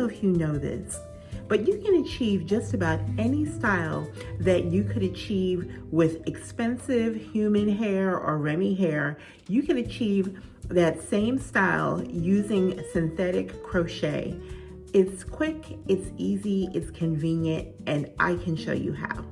know if you know this, but you can achieve just about any style that you could achieve with expensive human hair or Remy hair. You can achieve that same style using synthetic crochet. It's quick, it's easy, it's convenient, and I can show you how.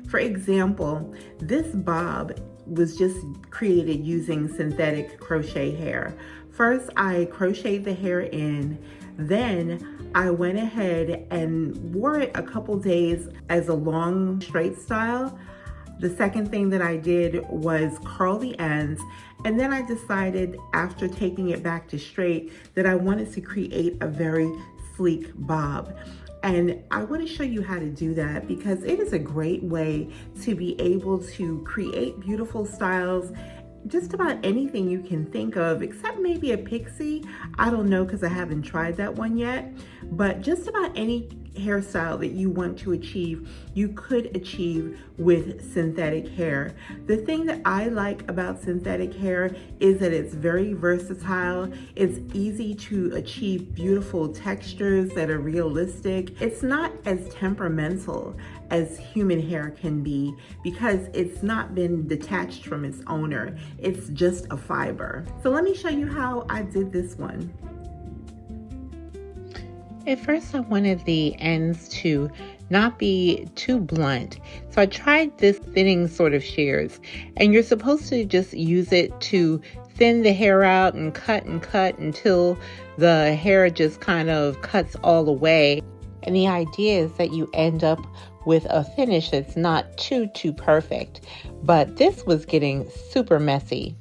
For example, this bob was just created using synthetic crochet hair. First, I crocheted the hair in, then I went ahead and wore it a couple days as a long straight style. The second thing that I did was curl the ends, and then I decided after taking it back to straight that I wanted to create a very sleek bob. And I want to show you how to do that because it is a great way to be able to create beautiful styles. Just about anything you can think of, except maybe a pixie. I don't know because I haven't tried that one yet. But just about any hairstyle that you want to achieve, you could achieve with synthetic hair. The thing that I like about synthetic hair is that it's very versatile. It's easy to achieve beautiful textures that are realistic. It's not as temperamental as human hair can be because it's not been detached from its owner. It's just a fiber. So let me show you how I did this one. At first I wanted the ends to not be too blunt. So I tried this thinning sort of shears, and you're supposed to just use it to thin the hair out and cut until the hair just kind of cuts all the way. And the idea is that you end up with a finish that's not too perfect. But this was getting super messy.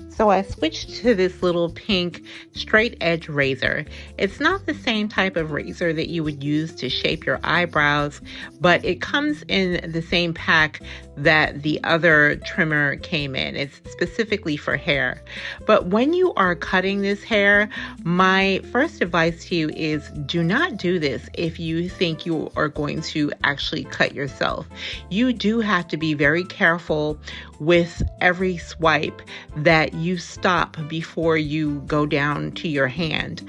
So I switched to this little pink straight edge razor. It's not the same type of razor that you would use to shape your eyebrows, but it comes in the same pack that the other trimmer came in. It's specifically for hair. But when you are cutting this hair, my first advice to you is do not do this if you think you are going to actually cut yourself. You do have to be very careful with every swipe that you stop before you go down to your hand.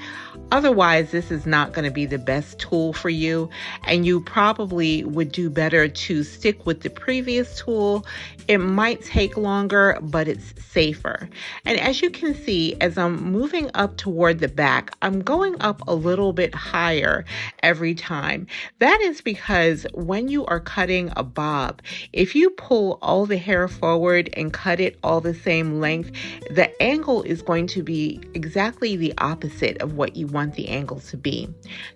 Otherwise, this is not going to be the best tool for you, and you probably would do better to stick with the previous tool. It might take longer, but it's safer. And as you can see, as I'm moving up toward the back, I'm going up a little bit higher every time. That is because when you are cutting a bob, if you pull all the hair forward and cut it all the same length, the angle is going to be exactly the opposite of what you want the angle to be.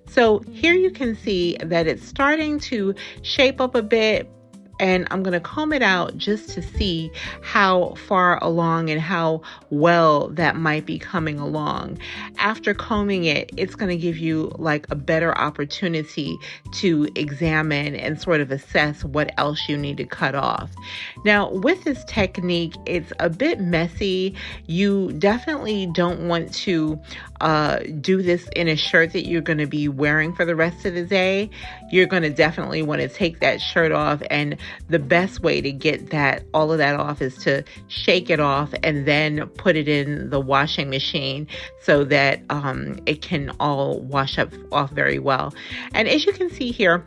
So here you can see that it's starting to shape up a bit, and I'm going to comb it out just to see how far along and how well that might be coming along. After combing it, it's going to give you like a better opportunity to examine and sort of assess what else you need to cut off. Now, with this technique, it's a bit messy. You definitely don't want to do this in a shirt that you're going to be wearing for the rest of the day. You're going to definitely want to take that shirt off, and the best way to get all of that off is to shake it off and then put it in the washing machine so that it can all wash off very well. And as you can see here,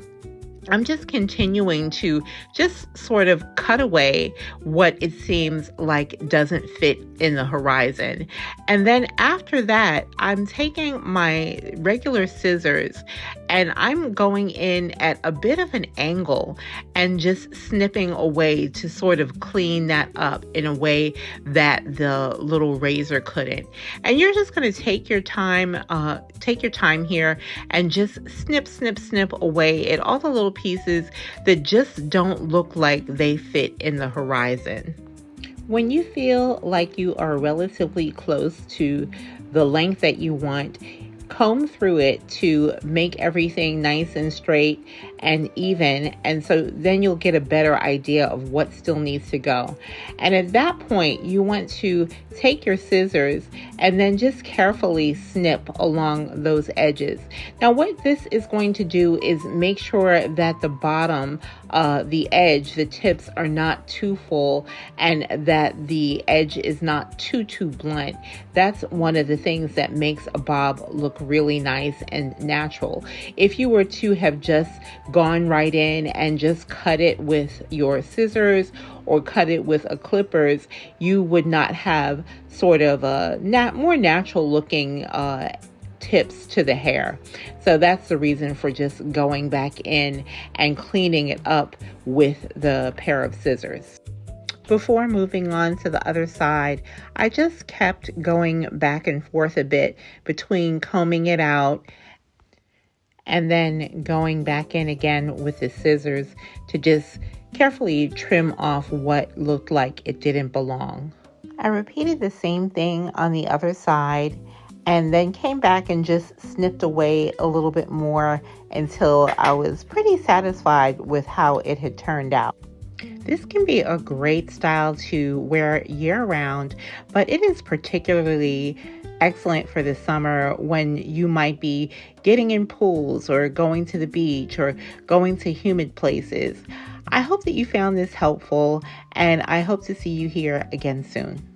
I'm just continuing to just sort of cut away what it seems like doesn't fit in the horizon. And then after that, I'm taking my regular scissors and I'm going in at a bit of an angle and just snipping away to sort of clean that up in a way that the little razor couldn't. And you're just going to take your time here and just snip away at all the little pieces that just don't look like they fit in the horizon. When you feel like you are relatively close to the length that you want, comb through it to make everything nice and straight and even, and so then you'll get a better idea of what still needs to go. And at that point, you want to take your scissors and then just carefully snip along those edges. Now, what this is going to do is make sure that the bottom, the edge, the tips are not too full and that the edge is not too blunt. That's one of the things that makes a bob look really nice and natural. If you were to have just gone right in and just cut it with your scissors or cut it with a clippers, you would not have sort of a more natural looking tips to the hair. So that's the reason for just going back in and cleaning it up with the pair of scissors. Before moving on to the other side, I just kept going back and forth a bit between combing it out and then going back in again with the scissors to just carefully trim off what looked like it didn't belong. I repeated the same thing on the other side and then came back and just snipped away a little bit more until I was pretty satisfied with how it had turned out. This can be a great style to wear year-round, but it is particularly excellent for the summer when you might be getting in pools or going to the beach or going to humid places. I hope that you found this helpful, and I hope to see you here again soon.